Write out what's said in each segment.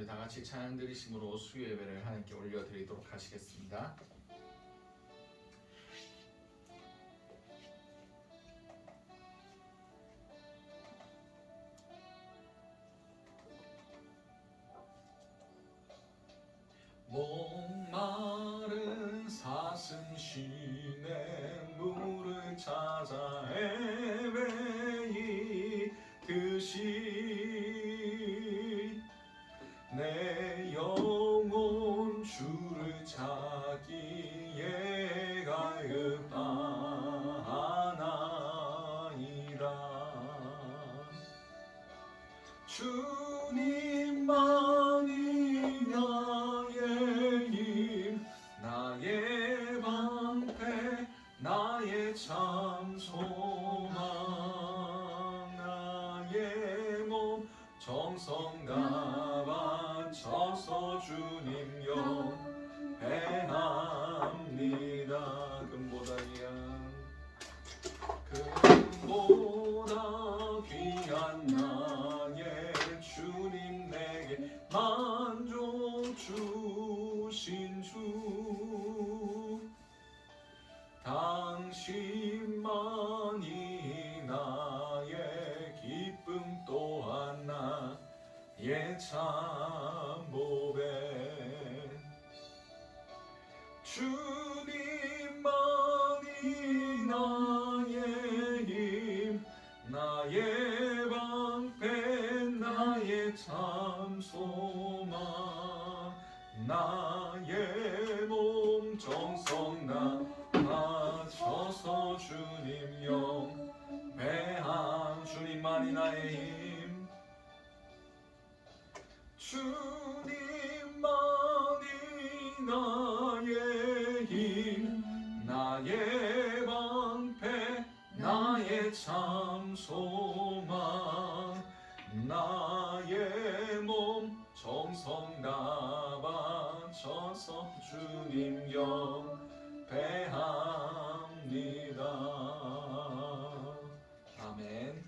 우리 다 같이 찬양 드리심으로 수요 예배를 하나님께 올려드리도록 하시겠습니다. 목마른 사슴 시내 물을 찾아 헤매이듯이 내 영혼 주를 찾기에 갈급하나이다. 주님만이 나의 힘, 나의 방패, 나의 참 소망, 나의 몸 정성 다 바쳐서 주님 영배합니다. 금보다 귀한 나의 주님 내게 만족 주신 주, 당신만이 나의 기쁨 또한 나의 참 보배. 주님만이 나의 힘, 나의 방패, 나의 참 소망, 나의 몸 정성 다 바쳐서 주님 영배함. 주님만이 나의 힘, 주님만이 나의 힘, 나의 방패, 나의 참 소망, 나의 몸 정성 다 바쳐서 주님 영배합니다. 아멘.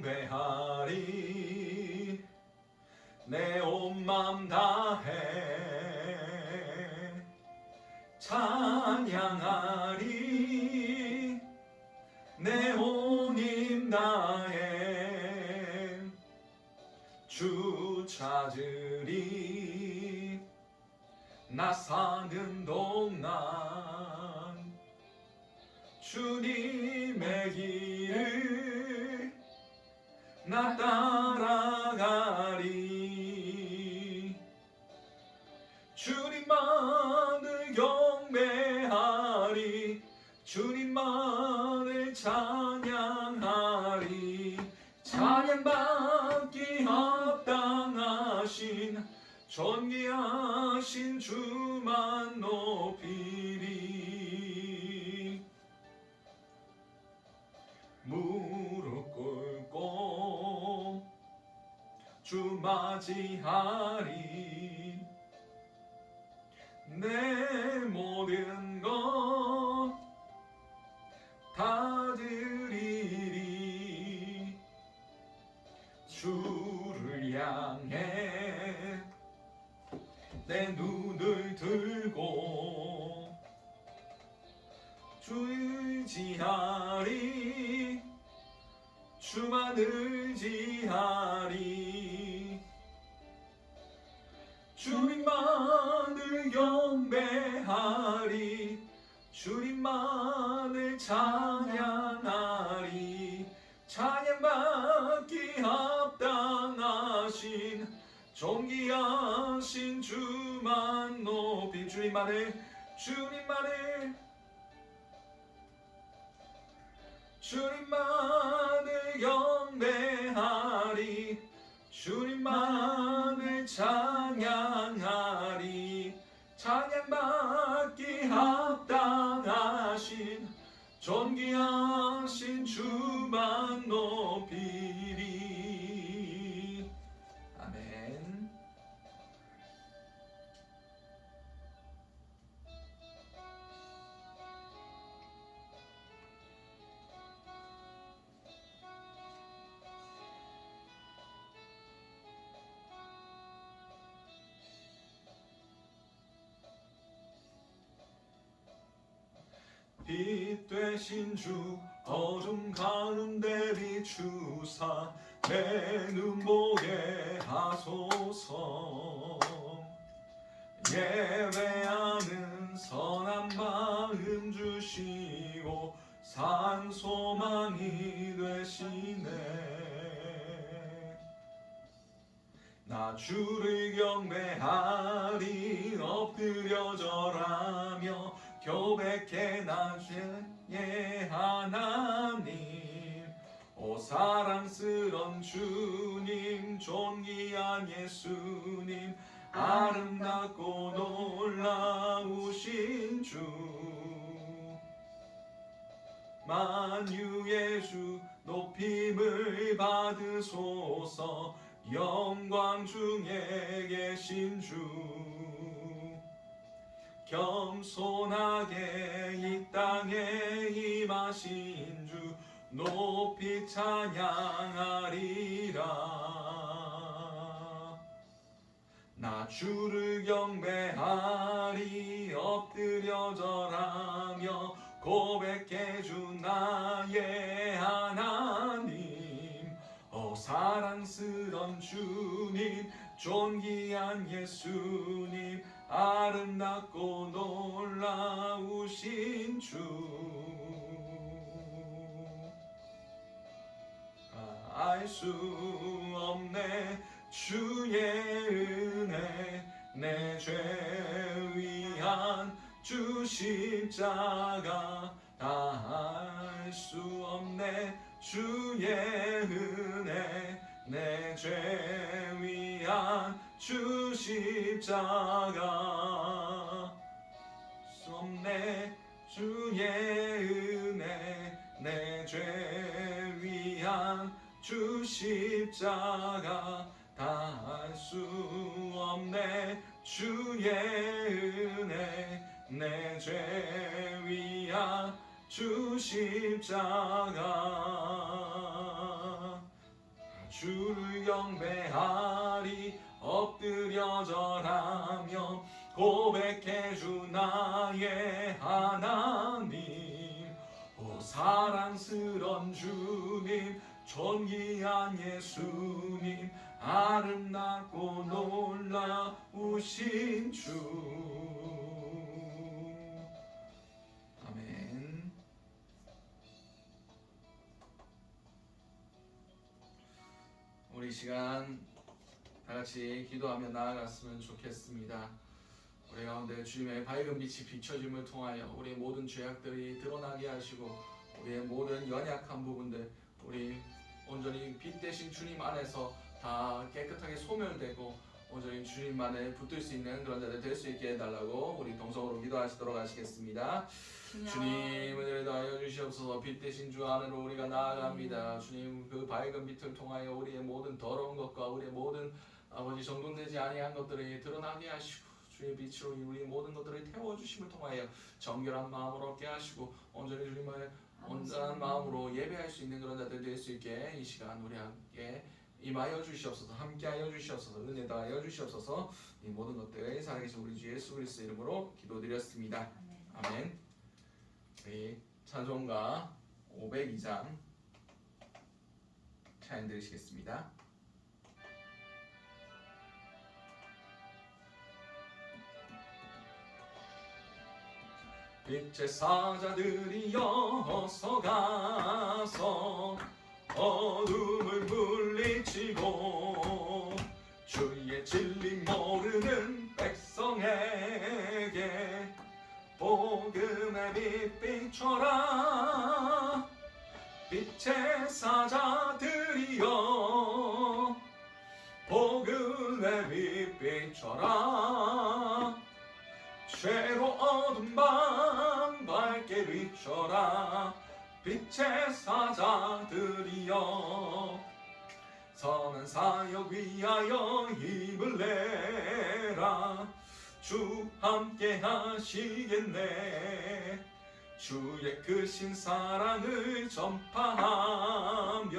경배하리 내 온 맘 다해, 찬양하리 내 온 힘 다해, 주 찾으리 나 사는 동안, 주님의 길을 나 따라가리, 주님만을 경배하리, 주님만을 찬양하리, 찬양받기 합당하신 존귀하신 주만 높이리. 무릎 꿇고 주 맞이하리, 내 모든 것 다 드리리, 주를 향해 내 눈을 들고 주 의지하리, 주만 의지하리, 주님만을 경배하리, 주님만을 찬양하리, 찬양받기 합당하신 존귀하신 주만 높이, 주님만을 경배하리, 주님만을 찬양하리, 찬양받기 합당하신 존귀하신 주만 높이리. 빛 되신 주 어둠 가운데 비추사 내 눈 보게 하소서. 예배하는 선한 마음 주시고 산 소망이 되시네. 나 주를 경배하리 엎드려 절하며 교백해 나의 하나님. 오 사랑스런 주님 존귀한 예수님 아름답고 놀라우신 주 만유의 주 높임을 받으소서. 영광 중에 계신 주 겸손하게 이 땅에 임하신 주 높이 찬양하리라. 나 주를 경배하리 엎드려 절하며 고백해 주 나의 하나님. 오 사랑스런 주님 존귀한 예수님 아름답고 놀라우신 주 알 수 없네 주의 은혜 내 죄 위한 주 십자가 다 알 수 없네 주의 은혜 내 죄 위한 주 십자가 수 없네 주의 은혜 내 죄 위한 주 십자가 다 알 수 없네 주의 은혜 내 죄 위한 주 십자가. 주를 경배하리 엎드려 절하며 고백해 주 나의 하나님. 오 사랑스런 주님 존귀한 예수님 아름답고 놀라우신 주. 아멘. 우리 시간 다같이 기도하며 나아갔으면 좋겠습니다. 우리 가운데 주님의 밝은 빛이 비춰짐을 통하여 우리의 모든 죄악들이 드러나게 하시고 우리의 모든 연약한 부분들 우리 온전히 빛 대신 주님 안에서 다 깨끗하게 소멸되고 온전히 주님만을 붙들 수 있는 그런 자들 될 수 있게 해달라고 우리 동성으로 기도하시도록 하시겠습니다. 주님 은혜를 다하여 주시옵소서. 빛 대신 주 안으로 우리가 나아갑니다. 주님 그 밝은 빛을 통하여 우리의 모든 더러운 것과 우리의 모든 아버지 정돈되지 아니한 것들이 드러나게 하시고 주의 빛으로 우리 모든 것들을 태워주심을 통하여 정결한 마음으로 얻게 하시고 온전히 주님을 온전한 마음으로 예배할 수 있는 그런 자들 될 수 있게 이 시간 우리 함께 임하여 주시옵소서. 함께하여 주시옵소서. 은혜 다하여 주시옵소서. 이 모든 것들 살아계신 우리 주 예수 그리스도 이름으로 기도드렸습니다. 아멘. 우리 찬송가 502장 찬양 들으시겠습니다. 빛의 사자들이여 어서 가서 어둠을 물리치고 주의 진리 모르는 백성에게 복음의 빛 비춰라. 빛의 사자들이여 복음의 빛 비춰라. 죄로 어둠 밤 밝게 비춰라. 빛의 사자들이여 선한 사역 위하여 힘을 내라. 주 함께 하시겠네. 주의 크신 사랑을 전파하며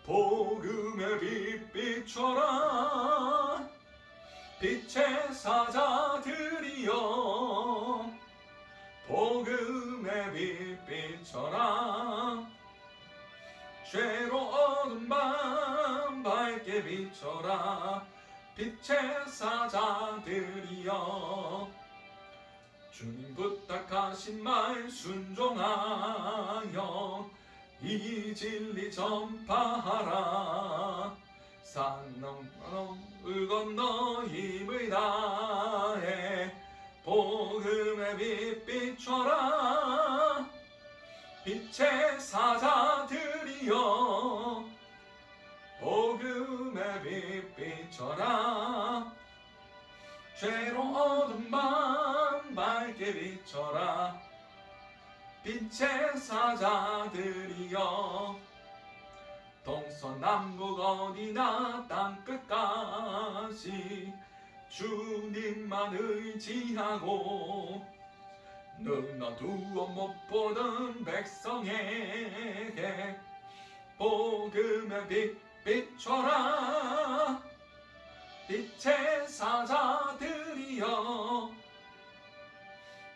복음의 빛 비춰라. 빛의 사자들이여 복음의 비춰라. 죄로 어두운 밤 밝게 비춰라. 빛의 사자들이여 주님 부탁하신 말 순종하여 이 진리 전파하라. 산 넘을 건너 힘을 다해 복음의 빛 비춰라. 빛의 사자들이여 복음의 빛 비춰라. 죄로 어두운 밤 밝게 비춰라. 빛의 사자들이여 동서남북 어디나 땅끝까지 주님만 의지하고 눈 어두워 못 보던 백성에게 복음의 빛 비춰라. 빛의 사자들이여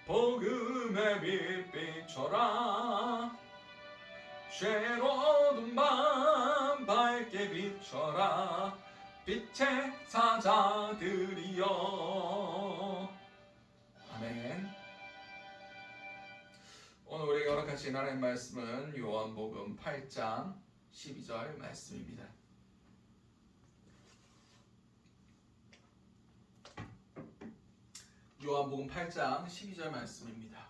복음의 빛 비춰라. 죄로 어두운 밤 밝게 비춰라. 빛의 사자들이여. 아멘. 오늘 우리가 허락하신 하나님의 말씀은 요한복음 8장 12절 말씀입니다. 요한복음 8장 12절 말씀입니다.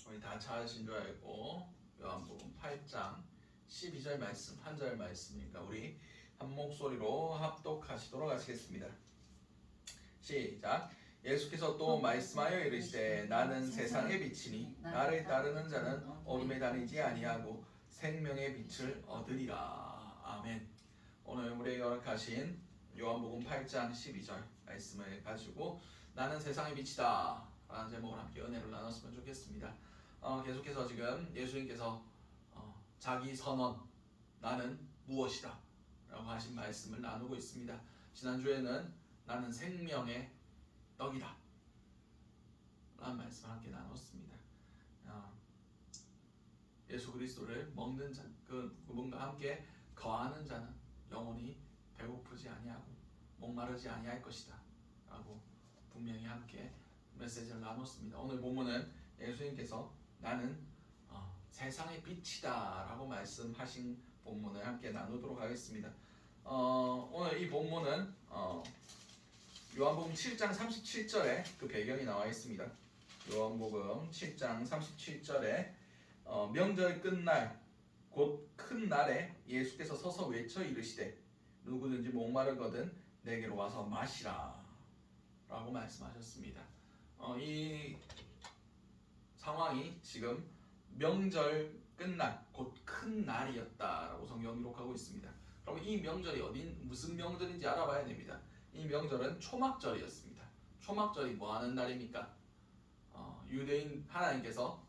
우리 다 찾으신 줄 알고 요한복음 8장 12절 말씀, 한 절 말씀이니까 우리 한 목소리로 합독하시도록 하시겠습니다. 시작. 예수께서 또 말씀하여 이르시되 나는 세상의 빛이니 나를 따르는 자는 어둠에 다니지 아니하고 생명의 빛을 얻으리라. 아멘. 오늘 우리에게 허락하신 요한복음 8장 12절 말씀을 가지고 나는 세상의 빛이다 라는 제목을 함께 은혜를 나눴으면 좋겠습니다. 계속해서 지금 예수님께서 자기 선언 나는 무엇이다 라고 하신 말씀을 나누고 있습니다. 지난주에는 나는 생명의 떡이다 라는 말씀을 함께 나눴습니다. 예수 그리스도를 먹는 자, 그분과 함께 거하는 자는 영원히 배고프지 아니하고 목마르지 아니할 것이다 라고 분명히 함께 메시지를 나눴습니다. 오늘 본문은 예수님께서 나는 세상의 빛이다 라고 말씀하신 본문을 함께 나누도록 하겠습니다. 오늘 이 본문은 요한복음 7장 37절에 그 배경이 나와 있습니다. 요한복음 7장 37절에 명절 끝날 곧 큰 날에 예수께서 서서 외쳐 이르시되 누구든지 목마르거든 내게로 와서 마시라 라고 말씀하셨습니다. 이 상황이 지금 명절 끝날 곧 큰 날이었다라고 성경 기록하고 있습니다. 그럼 이 명절이 무슨 명절인지 알아봐야 됩니다. 이 명절은 초막절이었습니다. 초막절이 뭐 하는 날입니까? 유대인 하나님께서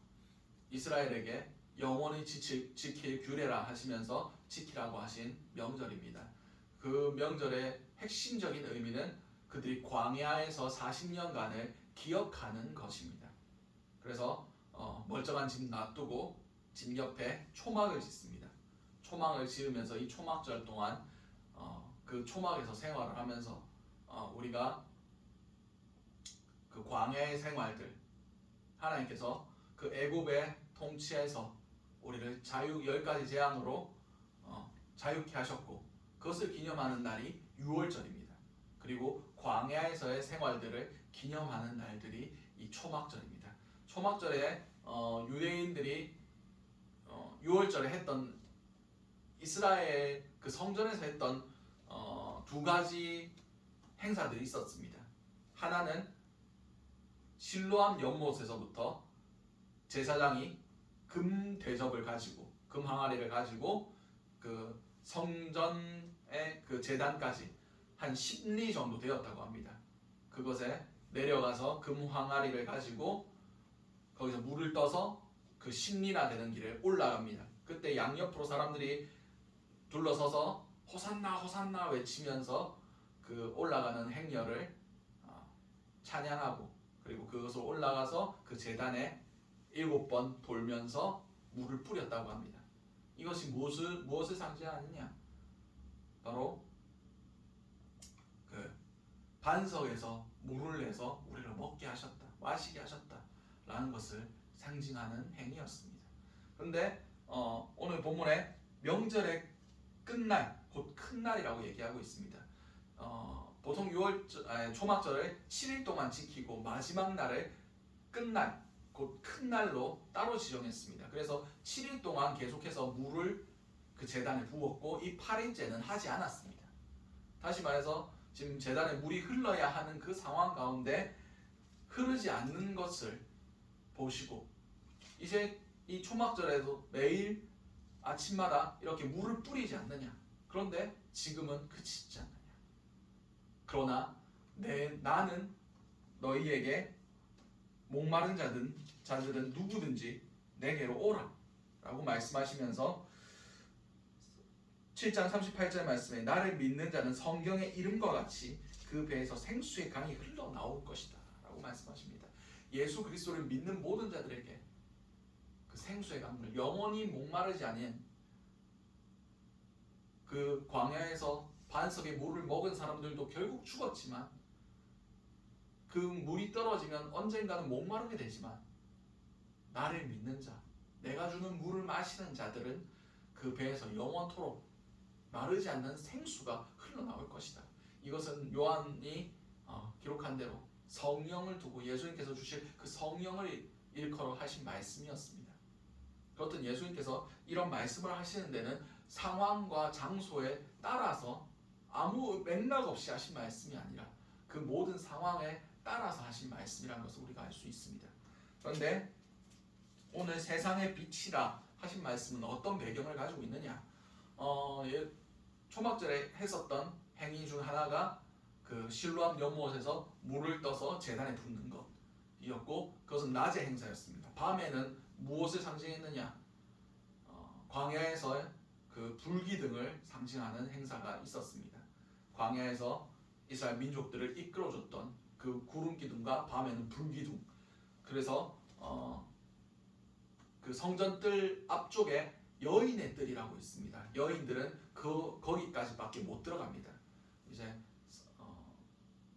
이스라엘에게 영원히 지킬 규례라 하시면서 지키라고 하신 명절입니다. 그 명절의 핵심적인 의미는 그들이 광야에서 40년간을 기억하는 것입니다. 그래서 멀쩡한 집 놔두고 집 옆에 초막을 짓습니다. 초막을 지으면서 이 초막절 동안 그 초막에서 생활을 하면서 우리가 그 광야의 생활들 하나님께서 그 애굽의 통치에서 우리를 10가지 재앙으로 자유케 하셨고 그것을 기념하는 날이 6월절입니다. 그리고 광야에서의 생활들을 기념하는 날들이 이 초막절입니다. 초막절에 유대인들이 6월절에 했던 이스라엘 그 성전에서 했던 두 가지 행사들이 있었습니다. 하나는 실로암 연못에서부터 제사장이 금 대접을 가지고 금 항아리를 가지고 그 성전의 그 제단까지 한 10리 정도 되었다고 합니다. 그것에 내려가서 금 항아리를 가지고 거기서 물을 떠서 그 10리나 되는 길을 올라갑니다. 그때 양옆으로 사람들이 둘러서서 호산나 호산나 외치면서 그 올라가는 행렬을 찬양하고 그리고 그것을 올라가서 그 제단에 7번 돌면서 물을 뿌렸다고 합니다. 이것이 무엇을 상징하느냐? 바로 그 반석에서 물을 내서 우리를 먹게 하셨다, 마시게 하셨다라는 것을 상징하는 행위였습니다. 그런데 오늘 본문에 명절의 끝날, 곧 큰 날이라고 얘기하고 있습니다. 보통 초막절을 7일 동안 지키고 마지막 날을 끝날, 곧 큰 날로 따로 지정했습니다. 그래서 7일 동안 계속해서 물을 그 제단에 부었고 이 8일째는 하지 않았습니다. 다시 말해서 지금 제단에 물이 흘러야 하는 그 상황 가운데 흐르지 않는 것을 보시고 이제 이 초막절에도 매일 아침마다 이렇게 물을 뿌리지 않느냐. 그런데 지금은 그치지 않느냐. 그러나 나는 너희에게 목마른 자들은 누구든지 내게로 오라 라고 말씀하시면서 7장 38절 말씀에 나를 믿는 자는 성경의 이름과 같이 그 배에서 생수의 강이 흘러나올 것이다 라고 말씀하십니다. 예수 그리스도를 믿는 모든 자들에게 그 생수의 강물, 영원히 목마르지 않은 그 광야에서 반석의 물을 먹은 사람들도 결국 죽었지만 그 물이 떨어지면 언젠가는 목마르게 되지만 나를 믿는 자, 내가 주는 물을 마시는 자들은 그 배에서 영원토록 마르지 않는 생수가 흘러나올 것이다. 이것은 요한이 기록한 대로 성령을 두고 예수님께서 주실 그 성령을 일컬어 하신 말씀이었습니다. 그렇듯 예수님께서 이런 말씀을 하시는 데는 상황과 장소에 따라서 아무 맥락 없이 하신 말씀이 아니라 그 모든 상황에 따라서 하신 말씀이라는 것을 우리가 알 수 있습니다. 그런데 오늘 세상의 빛이라 하신 말씀은 어떤 배경을 가지고 있느냐? 초막절에 했었던 행위 중 하나가 그 실로암 연못에서 물을 떠서 제단에 붓는 것이었고 그것은 낮의 행사였습니다. 밤에는 무엇을 상징했느냐? 광야에서 그 불기둥을 상징하는 행사가 있었습니다. 광야에서 이스라엘 민족들을 이끌어줬던 그 구름기둥과 밤에는 불기둥. 그래서 그 성전뜰 앞쪽에 여인의 뜰이라고 있습니다. 여인들은 거기까지밖에 못 들어갑니다. 이제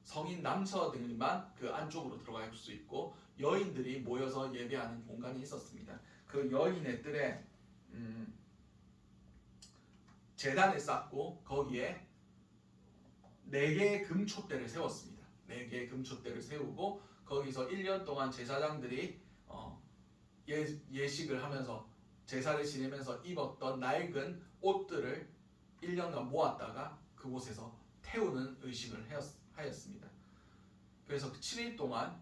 성인 남처들만 그 안쪽으로 들어갈 수 있고 여인들이 모여서 예배하는 공간이 있었습니다. 그 여인의 뜰에 제단을 쌓고 거기에 4개의 금촛대를 세웠습니다. 4개의 금촛대를 세우고 거기서 1년 동안 제사장들이 예식을 하면서 제사를 지내면서 입었던 낡은 옷들을 1년간 모았다가 그곳에서 태우는 의식을 하였습니다. 그래서 7일 동안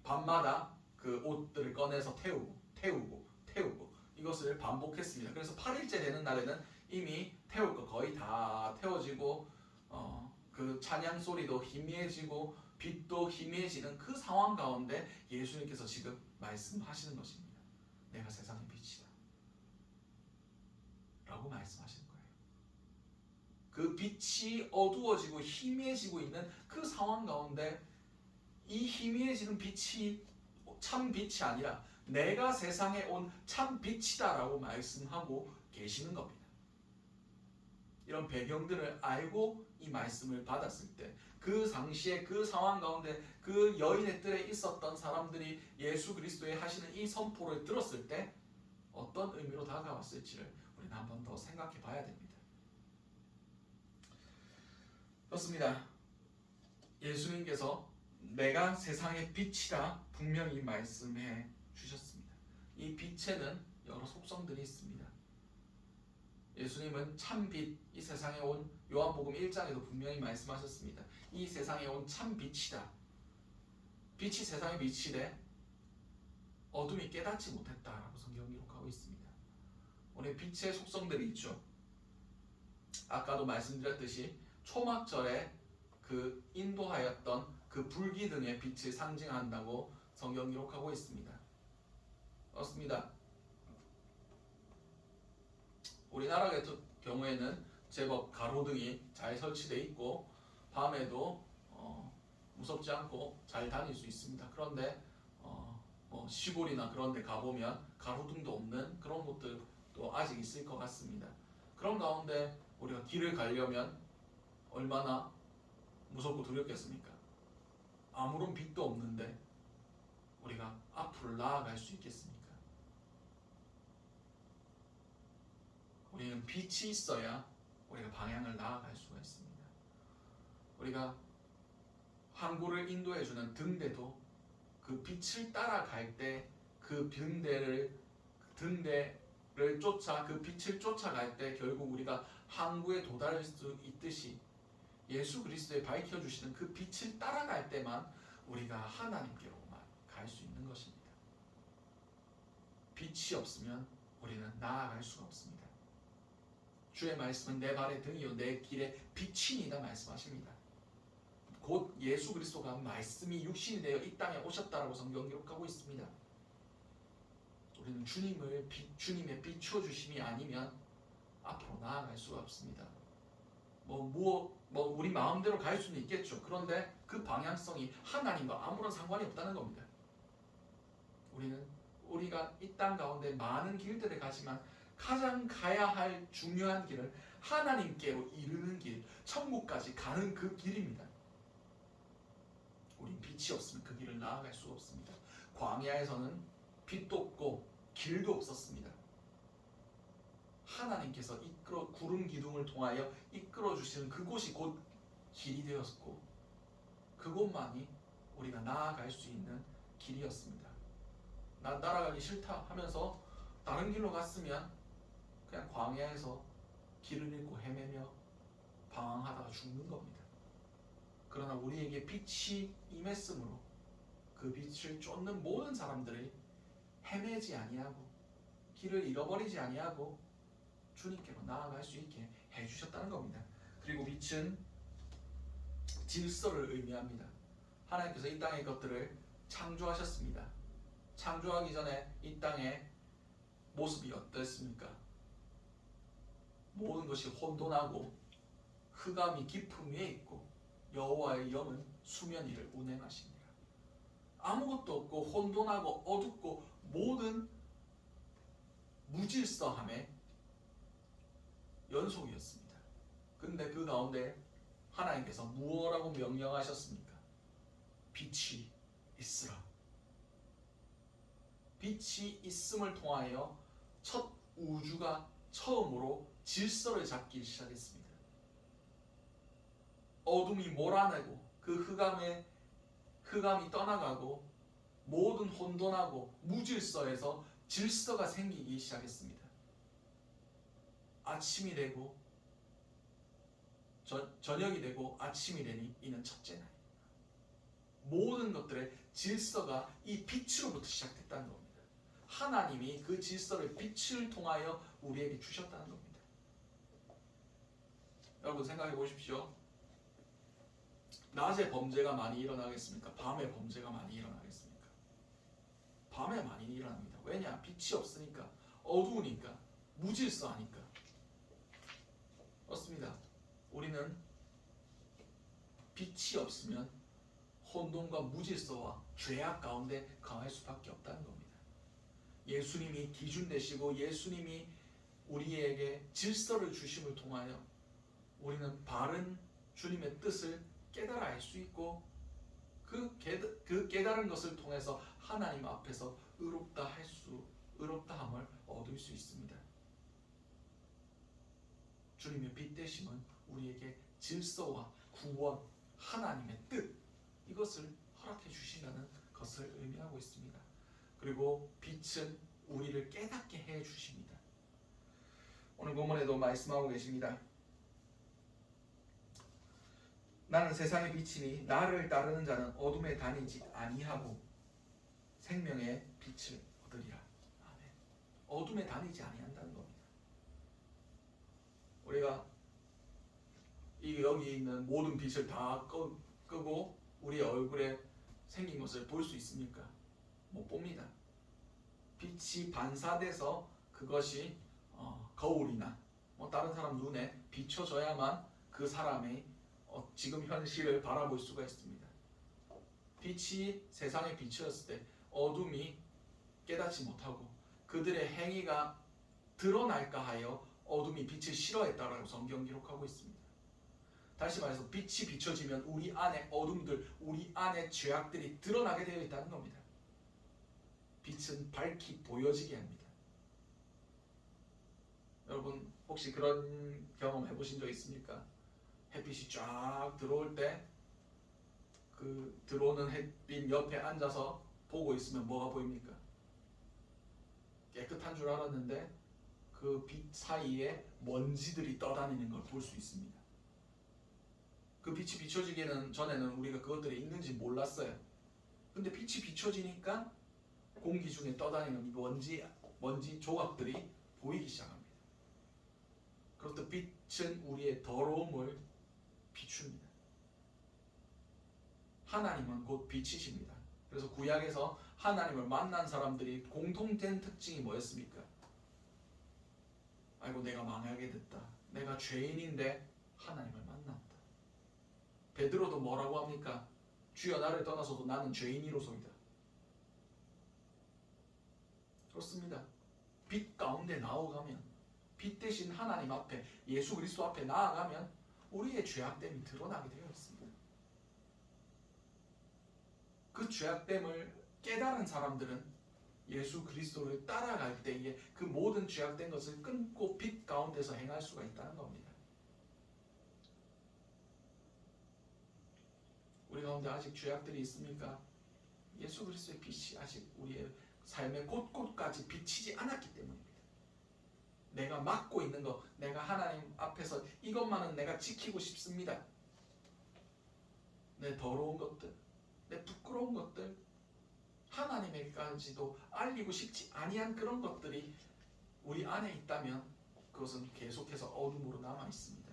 밤마다 그 옷들을 꺼내서 태우고 이것을 반복했습니다. 그래서 8일째 되는 날에는 이미 태울 거 거의 다 태워지고 그 찬양 소리도 희미해지고 빛도 희미해지는 그 상황 가운데 예수님께서 지금 말씀하시는 것입니다. 내가 세상의 빛이다 라고 말씀하시는 거예요. 그 빛이 어두워지고 희미해지고 있는 그 상황 가운데 이 희미해지는 빛이 참 빛이 아니라 내가 세상에 온 참 빛이다 라고 말씀하고 계시는 겁니다. 이런 배경들을 알고 이 말씀을 받았을 때 그 당시에 그 상황 가운데 그 여인의 뜰에 있었던 사람들이 예수 그리스도의 하시는 이 선포를 들었을 때 어떤 의미로 다가왔을지를 우리는 한 번 더 생각해 봐야 됩니다. 그렇습니다. 예수님께서 내가 세상의 빛이라 분명히 말씀해 주셨습니다. 이 빛에는 여러 속성들이 있습니다. 예수님은 참빛, 이 세상에 온 요한복음 1장에도 분명히 말씀하셨습니다. 이 세상에 온 참빛이다. 빛이 세상의 빛이래 어둠이 깨닫지 못했다라고 성경이 기록하고 있습니다. 오늘 빛의 속성들이 있죠. 아까도 말씀드렸듯이 초막절에 그 인도하였던 그 불기둥의 빛을 상징한다고 성경 기록하고 있습니다. 그렇습니다. 우리나라 같은 경우에는 제법 가로등이 잘 설치되어 있고 밤에도 무섭지 않고 잘 다닐 수 있습니다. 그런데 뭐 시골이나 그런 데 가보면 가로등도 없는 그런 곳들도 아직 있을 것 같습니다. 그런 가운데 우리가 길을 가려면 얼마나 무섭고 두렵겠습니까? 아무런 빛도 없는데 우리가 앞으로 나아갈 수 있겠습니까? 우리는 빛이 있어야 우리가 방향을 나아갈 수가 있습니다. 우리가 항구를 인도해주는 등대도 그 빛을 따라갈 때 그 등대를 쫓아 그 빛을 쫓아갈 때 결국 우리가 항구에 도달할 수 있듯이 예수 그리스도에 밝혀주시는 그 빛을 따라갈 때만 우리가 하나님께로만 갈 수 있는 것입니다. 빛이 없으면 우리는 나아갈 수가 없습니다. 주의 말씀은 내 발의 등이요 내 길의 빛이니이다 말씀하십니다. 곧 예수 그리스도가 말씀이 육신이 되어 이 땅에 오셨다라고 성경 기록하고 있습니다. 우리는 주님의 비춰주심이 아니면 앞으로 나아갈 수가 없습니다. 우리 마음대로 갈 수는 있겠죠. 그런데 그 방향성이 하나님과 아무런 상관이 없다는 겁니다. 우리가 이 땅 가운데 많은 길들을 가지만 가장 가야 할 중요한 길은 하나님께로 이르는 길, 천국까지 가는 그 길입니다. 우린 빛이 없으면 그 길을 나아갈 수가 없습니다. 광야에서는 빛도 없고 길도 없었습니다. 하나님께서 구름 기둥을 통하여 이끌어 주시는 그곳이 곧 길이 되었고 그곳만이 우리가 나아갈 수 있는 길이었습니다. 난 따라가기 싫다 하면서 다른 길로 갔으면 그냥 광야에서 길을 잃고 헤매며 방황하다가 죽는 겁니다. 그러나 우리에게 빛이 임했으므로 그 빛을 쫓는 모든 사람들이 헤매지 아니하고 길을 잃어버리지 아니하고 주님께로 나아갈 수 있게 해주셨다는 겁니다. 그리고 빛은 질서를 의미합니다. 하나님께서 이 땅의 것들을 창조하셨습니다. 창조하기 전에 이 땅의 모습이 어땠습니까? 모든 것이 혼돈하고 흑암이 깊음 위에 있고 여호와의 영은 수면 위를 운행하십니다. 아무것도 없고 혼돈하고 어둡고 모든 무질서함의 연속이었습니다. 근데 그 가운데 하나님께서 무엇라고 명령하셨습니까? 빛이 있으라. 빛이 있음을 통하여 첫 우주가 처음으로 질서를 잡기 시작했습니다. 어둠이 몰아내고 그 흑암이 떠나가고 모든 혼돈하고 무질서에서 질서가 생기기 시작했습니다. 아침이 되고 저녁이 되고 아침이 되니 이는 첫째 날입니다. 모든 것들의 질서가 이 빛으로부터 시작됐다는 겁니다. 하나님이 그 질서를 빛을 통하여 우리에게 주셨다는 겁니다. 여러분 생각해 보십시오. 낮에 범죄가 많이 일어나겠습니까? 밤에 범죄가 많이 일어나겠습니까? 밤에 많이 일어납니다. 왜냐? 빛이 없으니까, 어두우니까, 무질서하니까. 그렇습니다. 우리는 빛이 없으면 혼돈과 무질서와 죄악 가운데 강할 수밖에 없다는 겁니다. 예수님이 기준 되시고 예수님이 우리에게 질서를 주심을 통하여 우리는 바른 주님의 뜻을 깨달아 알 수 있고 그 깨달은 것을 통해서 하나님 앞에서 의롭다함을 얻을 수 있습니다. 주님의 빛 되심은 우리에게 질서와 구원, 하나님의 뜻 이것을 허락해 주신다는 것을 의미하고 있습니다. 그리고 빛은 우리를 깨닫게 해 주십니다. 오늘 본문에도 말씀하고 계십니다. 나는 세상의 빛이니 나를 따르는 자는 어둠에 다니지 아니하고 생명의 빛을 얻으리라. 아멘. 어둠에 다니지 아니한다는 겁니다. 우리가 여기 있는 모든 빛을 다 끄고 우리 얼굴에 생긴 것을 볼 수 있습니까? 못 봅니다. 빛이 반사돼서 그것이 거울이나 다른 사람 눈에 비춰져야만 그 사람의 지금 현실을 바라볼 수가 있습니다. 빛이 세상의 빛이었을 때 어둠이 깨닫지 못하고 그들의 행위가 드러날까 하여 어둠이 빛을 싫어했다라고 성경 기록하고 있습니다. 다시 말해서 빛이 비춰지면 우리 안에 어둠들, 우리 안에 죄악들이 드러나게 되어 있다는 겁니다. 빛은 밝히 보여지게 합니다. 여러분 혹시 그런 경험 해보신 적 있습니까? 햇빛이 쫙 들어올 때 그 들어오는 햇빛 옆에 앉아서 보고 있으면 뭐가 보입니까? 깨끗한 줄 알았는데 그 빛 사이에 먼지들이 떠다니는 걸 볼 수 있습니다. 그 빛이 비춰지기는 전에는 우리가 그것들이 있는지 몰랐어요. 근데 빛이 비춰지니까 공기 중에 떠다니는 먼지 조각들이 보이기 시작합니다. 그렇듯 빛은 우리의 더러움을 비춥니다. 하나님은 곧 빛이십니다. 그래서 구약에서 하나님을 만난 사람들이 공통된 특징이 뭐였습니까? 아이고 내가 망하게 됐다. 내가 죄인인데 하나님을 만났다. 베드로도 뭐라고 합니까? 주여 나를 떠나서도 나는 죄인이로소이다. 그렇습니다. 빛 가운데 나아가면 빛 대신 하나님 앞에 예수 그리스도 앞에 나아가면 우리의 죄악됨이 드러나게 되어 있습니다. 그 죄악됨을 깨달은 사람들은 예수 그리스도를 따라갈 때에 그 모든 죄악된 것을 끊고 빛 가운데서 행할 수가 있다는 겁니다. 우리 가운데 아직 죄악들이 있습니까? 예수 그리스도의 빛이 아직 우리의 삶의 곳곳까지 비치지 않았기 때문입니다. 내가 맡고 있는 것, 내가 하나님 앞에서 이것만은 내가 지키고 싶습니다. 내 더러운 것들, 내 부끄러운 것들, 하나님에게까지도 알리고 싶지 아니한 그런 것들이 우리 안에 있다면 그것은 계속해서 어둠으로 남아 있습니다.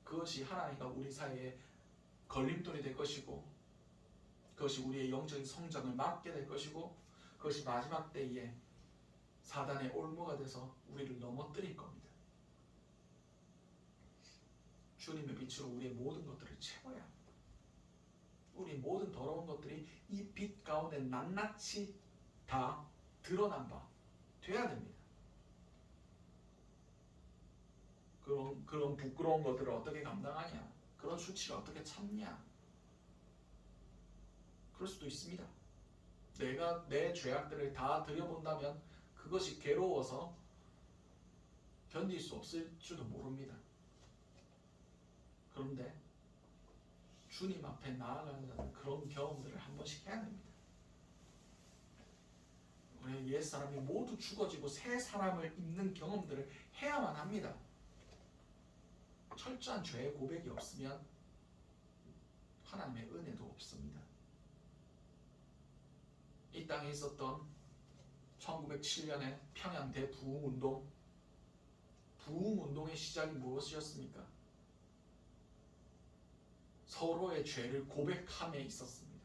그것이 하나님과 우리 사이에 걸림돌이 될 것이고, 그것이 우리의 영적인 성장을 막게 될 것이고, 그것이 마지막 때에 사단의 올무가 돼서 우리를 넘어뜨릴 겁니다. 주님의 빛으로 우리의 모든 것들을 채워야 합니다. 우리 모든 더러운 것들이 이 빛 가운데 낱낱이 다 드러난 바 돼야 됩니다. 그런 부끄러운 것들을 어떻게 감당하냐? 그런 수치를 어떻게 참냐? 그럴 수도 있습니다. 내가 내 죄악들을 다 들여본다면 그것이 괴로워서 견딜 수 없을지도 모릅니다. 그런데 주님 앞에 나아가는 그런 경험들을 한 번씩 해야 됩니다. 우리 옛사람이 모두 죽어지고 새 사람을 입는 경험들을 해야만 합니다. 철저한 죄의 고백이 없으면 하나님의 은혜도 없습니다. 이 땅에 있었던 1907년에 평양 대부흥운동, 부흥운동의 시작이 무엇이었습니까? 서로의 죄를 고백함에 있었습니다.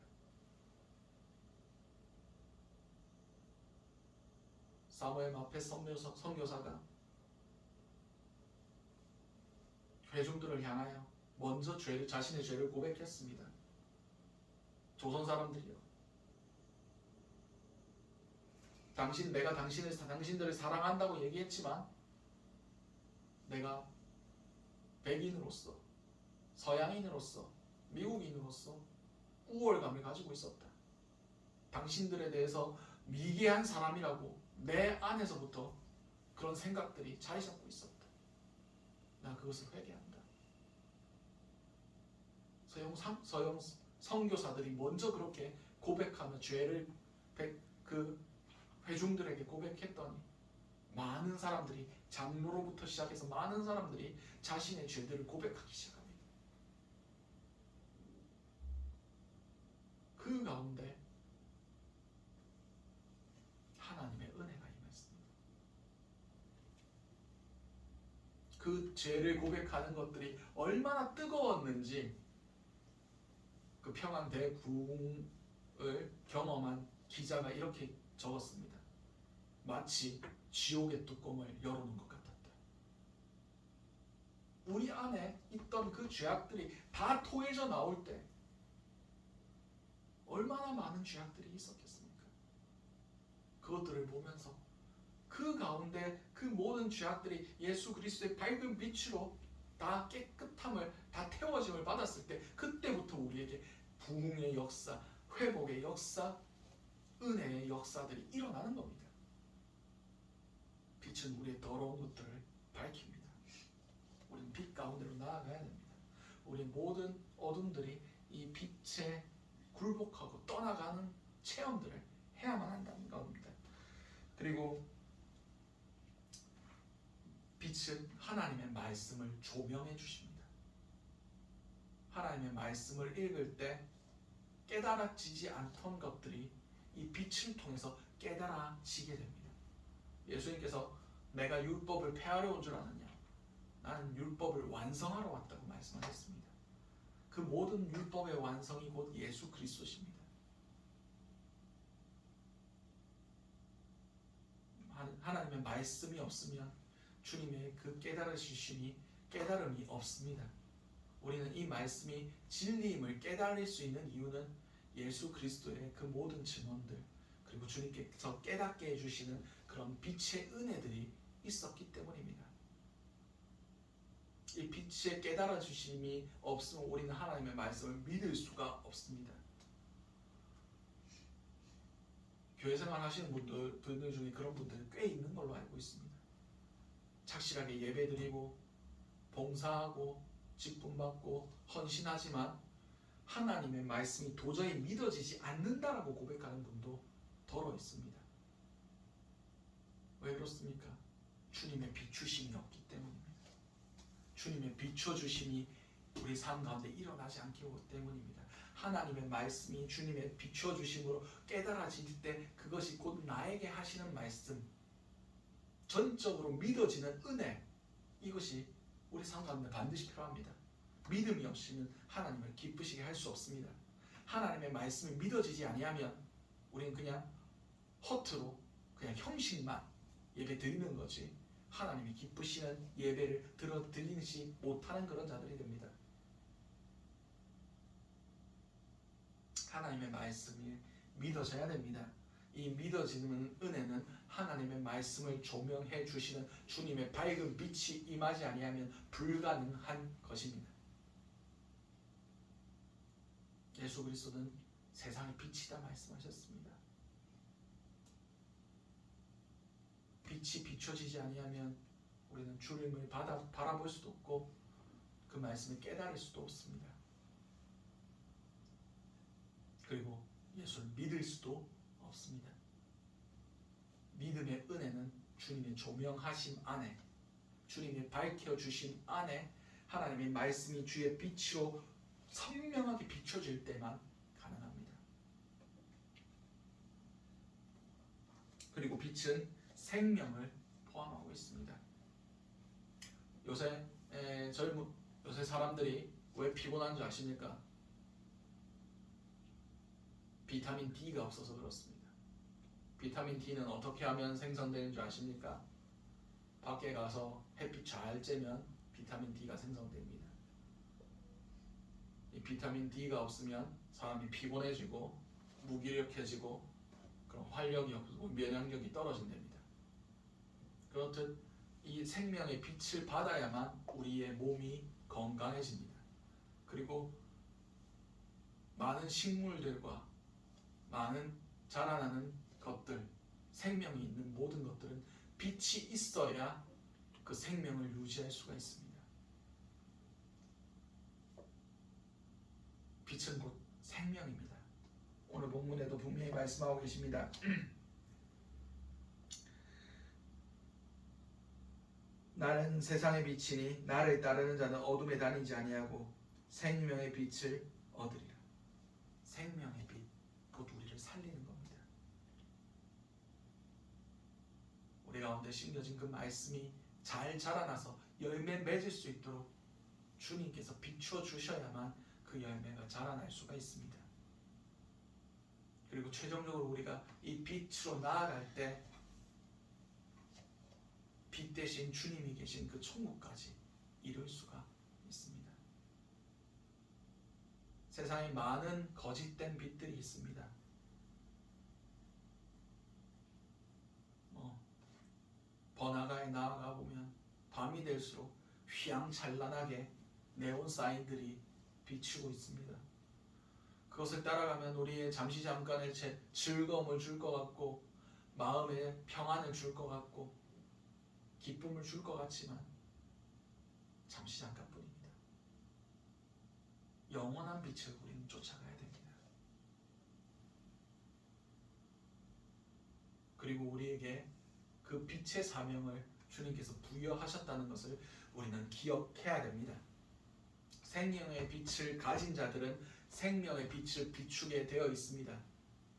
사무엘 마페 선교사가 회중들을 향하여 먼저 자신의 죄를 고백했습니다. 조선 사람들이요, 내가 당신들을 사랑한다고 얘기했지만 내가 백인으로서, 서양인으로서, 미국인으로서 우월감을 가지고 있었다. 당신들에 대해서 미개한 사람이라고 내 안에서부터 그런 생각들이 자리 잡고 있었다. 나 그것을 회개한다. 서영 선교사들이 먼저 그렇게 고백하며 죄를 그 회중들에게 고백했더니 많은 사람들이, 장로로부터 시작해서 많은 사람들이 자신의 죄들을 고백하기 시작합니다. 그 가운데 하나님의 은혜가 임했습니다. 그 죄를 고백하는 것들이 얼마나 뜨거웠는지 그 평양 대부흥을 경험한 기자가 이렇게 적었습니다. 마치 지옥의 뚜껑을 열어놓은 것 같았다. 우리 안에 있던 그 죄악들이 다 토해져 나올 때 얼마나 많은 죄악들이 있었겠습니까? 그것들을 보면서 그 가운데 그 모든 죄악들이 예수 그리스도의 밝은 빛으로 다 깨끗함을, 다 태워짐을 받았을 때, 그때부터 우리에게 부흥의 역사, 회복의 역사, 은혜의 역사들이 일어나는 겁니다. 빛은 우리의 더러운 것들을 밝힙니다. 우리는 빛 가운데로 나아가야 됩니다. 우리 모든 어둠들이 이 빛에 굴복하고 떠나가는 체험들을 해야만 한다는 겁니다. 그리고 빛은 하나님의 말씀을 조명해 주십니다. 하나님의 말씀을 읽을 때 깨달아지지 않던 것들이 이 빛을 통해서 깨달아지게 됩니다. 예수님께서 내가 율법을 폐하려 온 줄 아느냐? 나는 율법을 완성하러 왔다고 말씀하셨습니다. 그 모든 율법의 완성이 곧 예수 그리스도십니다. 하나님의 말씀이 없으면 주님의 그 깨달으심이 깨달음이 없습니다. 우리는 이 말씀이 진리임을 깨달을 수 있는 이유는 예수 그리스도의 그 모든 증언들, 그리고 주님께서 깨닫게 해주시는 그런 빛의 은혜들이 있었기 때문입니다. 이 빛의 깨달아 주심이 없으면 우리는 하나님의 말씀을 믿을 수가 없습니다. 교회 생활 하시는 분들 중에 그런 분들 꽤 있는 걸로 알고 있습니다. 착실하게 예배드리고 봉사하고 직분받고 헌신하지만 하나님의 말씀이 도저히 믿어지지 않는다라고 고백하는 분도 더러 있습니다. 왜 그렇습니까? 주님의 비추심이 없기 때문입니다. 주님의 비춰주심이 우리 삶 가운데 일어나지 않기 때문입니다. 하나님의 말씀이 주님의 비춰주심으로 깨달아질 때 그것이 곧 나에게 하시는 말씀, 전적으로 믿어지는 은혜, 이것이 우리 삶 가운데 반드시 필요합니다. 믿음이 없이는 하나님을 기쁘시게 할 수 없습니다. 하나님의 말씀이 믿어지지 아니하면 우리는 그냥 허투루 그냥 형식만 예배 드리는 거지 하나님이 기쁘시는 예배를 드리지 못하는 그런 자들이 됩니다. 하나님의 말씀이 믿어져야 됩니다. 이 믿어지는 은혜는 하나님의 말씀을 조명해 주시는 주님의 밝은 빛이 임하지 아니하면 불가능한 것입니다. 예수 그리스도는 세상의 빛이다 말씀하셨습니다. 빛이 비춰지지 아니하면 우리는 주님을 바라볼 수도 없고 그 말씀을 깨달을 수도 없습니다. 그리고 예수를 믿을 수도 없습니다. 믿음의 은혜는 주님의 조명하심 안에, 주님의 밝혀주심 안에 하나님의 말씀이 주의 빛으로 선명하게 비춰질 때만 가능합니다. 그리고 빛은 생명을 포함하고 있습니다. 요새 사람들이 왜 피곤한 줄 아십니까? 비타민 D가 없어서 그렇습니다. 비타민 D는 어떻게 하면 생성되는 줄 아십니까? 밖에 가서 햇빛 잘 쬐면 비타민 D가 생성됩니다. 이 비타민 D가 없으면 사람이 피곤해지고 무기력해지고 그런 활력이 없고 면역력이 떨어진답니다. 그렇듯 이 생명의 빛을 받아야만 우리의 몸이 건강해집니다. 그리고 많은 식물들과 많은 자라나는 것들, 생명이 있는 모든 것들은 빛이 있어야 그 생명을 유지할 수가 있습니다. 빛은 곧 생명입니다. 오늘 본문에도 분명히 말씀하고 계십니다. 나는 세상의 빛이니 나를 따르는 자는 어둠에 다니지 아니하고 생명의 빛을 얻으리라. 생명의 빛, 곧 우리를 살리는 겁니다. 우리 가운데 심겨진 그 말씀이 잘 자라나서 열매 맺을 수 있도록 주님께서 비추어 주셔야만 그 열매가 자라날 수가 있습니다. 그리고 최종적으로 우리가 이 빛으로 나아갈 때 빛 대신 주님이 계신 그 천국까지 이룰 수가 있습니다. 세상에 많은 거짓된 빛들이 있습니다. 번화가에 나아가 보면 밤이 될수록 휘황찬란하게 네온 사인들이 비치고 있습니다. 그것을 따라가면 우리의 잠시 잠깐의 즐거움을 줄 것 같고 마음에 평안을 줄 것 같고 기쁨을 줄 것 같지만 잠시 잠깐뿐입니다. 영원한 빛을 우리는 쫓아가야 됩니다. 그리고 우리에게 그 빛의 사명을 주님께서 부여하셨다는 것을 우리는 기억해야 됩니다. 생명의 빛을 가진 자들은 생명의 빛을 비추게 되어 있습니다.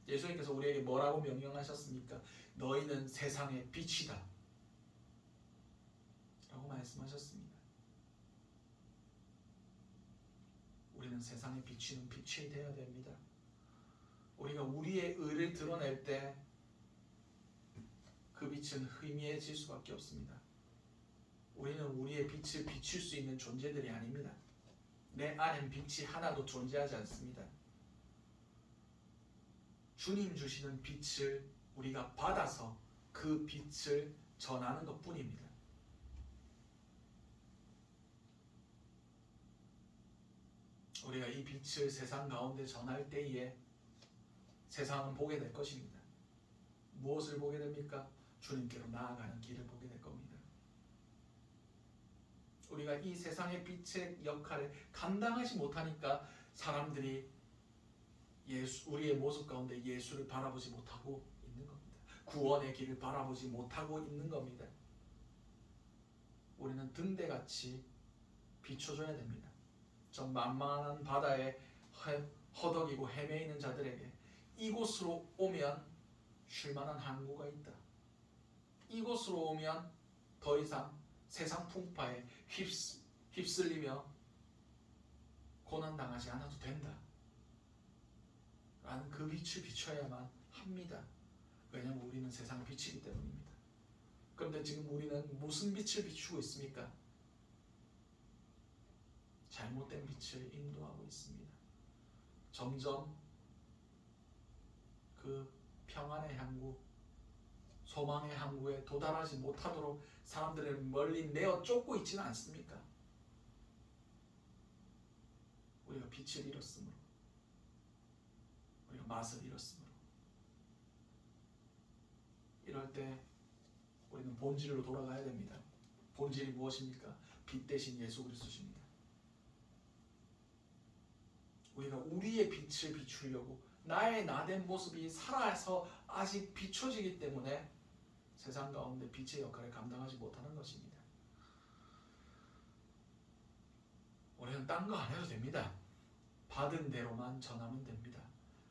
예수님께서 우리에게 뭐라고 명령하셨습니까? 너희는 세상의 빛이다 라고 말씀하셨습니다. 우리는 세상에 비추는 빛이 되어야 됩니다. 우리가 우리의 의를 드러낼 때 그 빛은 희미해질 수밖에 없습니다. 우리는 우리의 빛을 비출 수 있는 존재들이 아닙니다. 내 안엔 빛이 하나도 존재하지 않습니다. 주님 주시는 빛을 우리가 받아서 그 빛을 전하는 것뿐입니다. 우리가 이 빛을 세상 가운데 전할 때에 세상은 보게 될 것입니다. 무엇을 보게 됩니까? 주님께로 나아가는 길을 보게 될 겁니다. 우리가 이 세상의 빛의 역할을 감당하지 못하니까 사람들이 우리의 모습 가운데 예수를 바라보지 못하고 있는 겁니다. 구원의 길을 바라보지 못하고 있는 겁니다. 우리는 등대같이 비춰줘야 됩니다. 저 만만한 바다에 허덕이고 헤매이는 자들에게 이곳으로 오면 쉴만한 항구가 있다. 이곳으로 오면 더 이상 세상 풍파에 휩쓸리며 고난당하지 않아도 된다 라는 그 빛을 비춰야만 합니다. 왜냐하면 우리는 세상의 빛이기 때문입니다. 그런데 지금 우리는 무슨 빛을 비추고 있습니까? 잘못된 빛을 인도하고 있습니다. 점점 그 평안의 항구, 소망의 항구에 도달하지 못하도록 사람들을 멀리 내어 쫓고 있지는 않습니까? 우리가 빛을 잃었으므로, 우리가 맛을 잃었으므로, 이럴 때 우리는 본질로 돌아가야 됩니다. 본질이 무엇입니까? 빛 대신 예수 그리스도십니다. 우리가 우리의 빛을 비추려고 나의 나된 모습이 살아서 아직 비춰지기 때문에 세상 가운데 빛의 역할을 감당하지 못하는 것입니다. 우리는 딴 거 안 해도 됩니다. 받은 대로만 전하면 됩니다.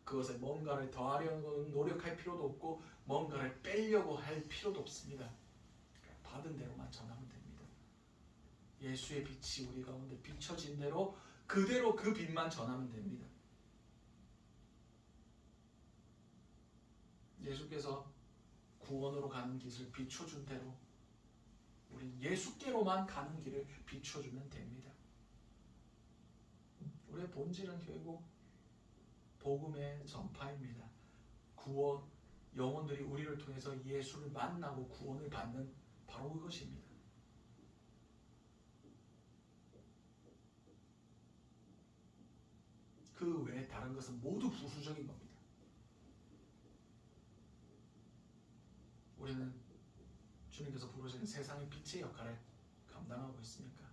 그것에 뭔가를 더하려고 노력할 필요도 없고 뭔가를 빼려고 할 필요도 없습니다. 받은 대로만 전하면 됩니다. 예수의 빛이 우리 가운데 비춰진 대로 그대로 그 빛만 전하면 됩니다. 예수께서 구원으로 가는 길을 비춰준 대로 우리는 예수께로만 가는 길을 비춰주면 됩니다. 우리의 본질은 결국 복음의 전파입니다. 구원, 영혼들이 우리를 통해서 예수를 만나고 구원을 받는 바로 그것입니다. 그 외에 다른 것은 모두 부수적인 겁니다. 우리는 주님께서 부르시는 세상의 빛의 역할을 감당하고 있습니까?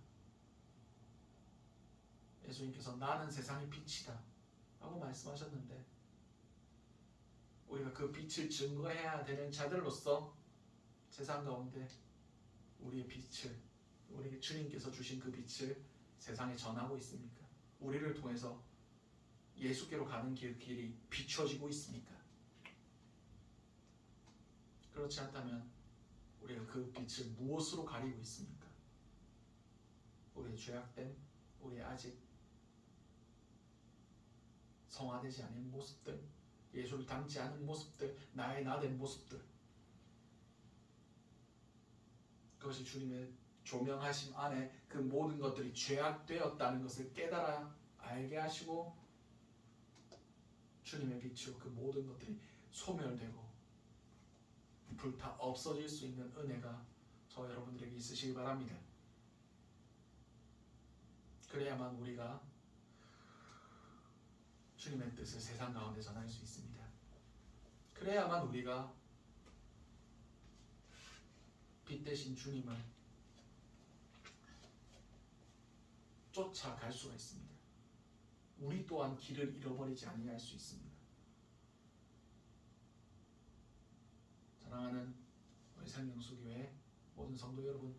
예수님께서 나는 세상의 빛이다 라고 말씀하셨는데 우리가 그 빛을 증거해야 되는 자들로서 세상 가운데 우리의 빛을, 우리 주님께서 주신 그 빛을 세상에 전하고 있습니까? 우리를 통해서 예수께로 가는 길이 비춰지고 있습니까? 그렇지 않다면 우리가 그 빛을 무엇으로 가리고 있습니까? 우리의 죄악된, 우리의 아직 성화되지 않은 모습들, 예수를 닮지 않은 모습들, 나의 나된 모습들, 그것이 주님의 조명하심 안에 그 모든 것들이 죄악되었다는 것을 깨달아 알게 하시고 주님의 빛으로 그 모든 것들이 소멸되고 불타 없어질 수 있는 은혜가 저 여러분들에게 있으시기 바랍니다. 그래야만 우리가 주님의 뜻을 세상 가운데 전할 수 있습니다. 그래야만 우리가 빛 대신 주님을 쫓아갈 수가 있습니다. 우리 또한 길을 잃어버리지 아니할 수 있습니다. 사랑하는 우리 생명수교회 모든 성도 여러분,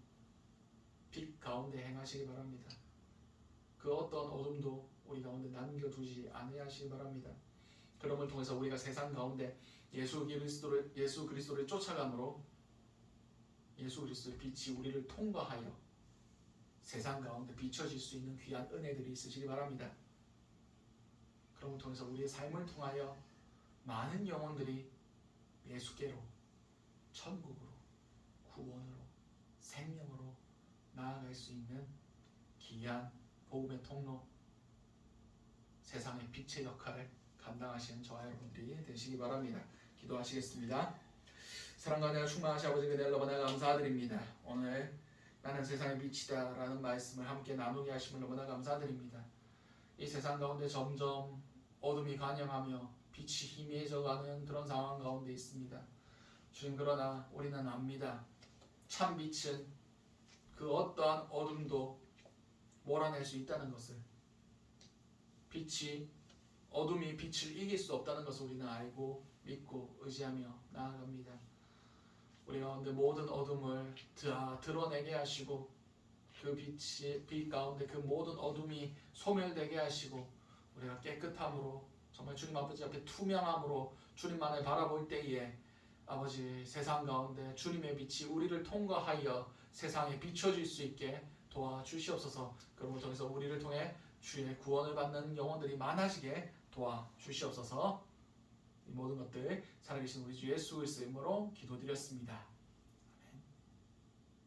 빛 가운데 행하시기 바랍니다. 그 어떤 어둠도 우리 가운데 남겨두지 아니하시기 바랍니다. 그럼을 통해서 우리가 세상 가운데 예수 그리스도를 쫓아감으로 예수 그리스도의 빛이 우리를 통과하여 세상 가운데 비춰질 수 있는 귀한 은혜들이 있으시기 바랍니다. 그럼을 통해서 우리의 삶을 통하여 많은 영혼들이 예수께로, 천국으로, 구원으로, 생명으로 나아갈 수 있는 귀한 복음의 통로, 세상의 빛의 역할을 감당하시는 저와 여러분들이 되시기 바랍니다. 기도하시겠습니다. 사랑과 은혜가 충만하신 아버지 그대 너무나 감사드립니다. 오늘 나는 세상의 빛이다 라는 말씀을 함께 나누게 하심을 너무나 감사드립니다. 이 세상 가운데 점점 어둠이 관영하며 빛이 희미해져가는 그런 상황 가운데 있습니다. 주님, 그러나 우리는 압니다. 참 빛은 그 어떠한 어둠도 몰아낼 수 있다는 것을, 어둠이 빛을 이길 수 없다는 것을 우리는 알고 믿고 의지하며 나아갑니다. 우리 가운데 모든 어둠을 다 드러내게 하시고 그 빛 가운데 그 모든 어둠이 소멸되게 하시고 우리가 깨끗함으로 정말 주님 아버지 앞에 투명함으로 주님만을 바라볼 때에 아버지 세상 가운데 주님의 빛이 우리를 통과하여 세상에 비춰질 수 있게 도와주시옵소서. 그러므로 통해서 우리를 통해 주의 구원을 받는 영혼들이 많아지게 도와주시옵소서. 이 모든 것들 살아계신 우리 주 예수 그리스도의 이름으로 기도드렸습니다.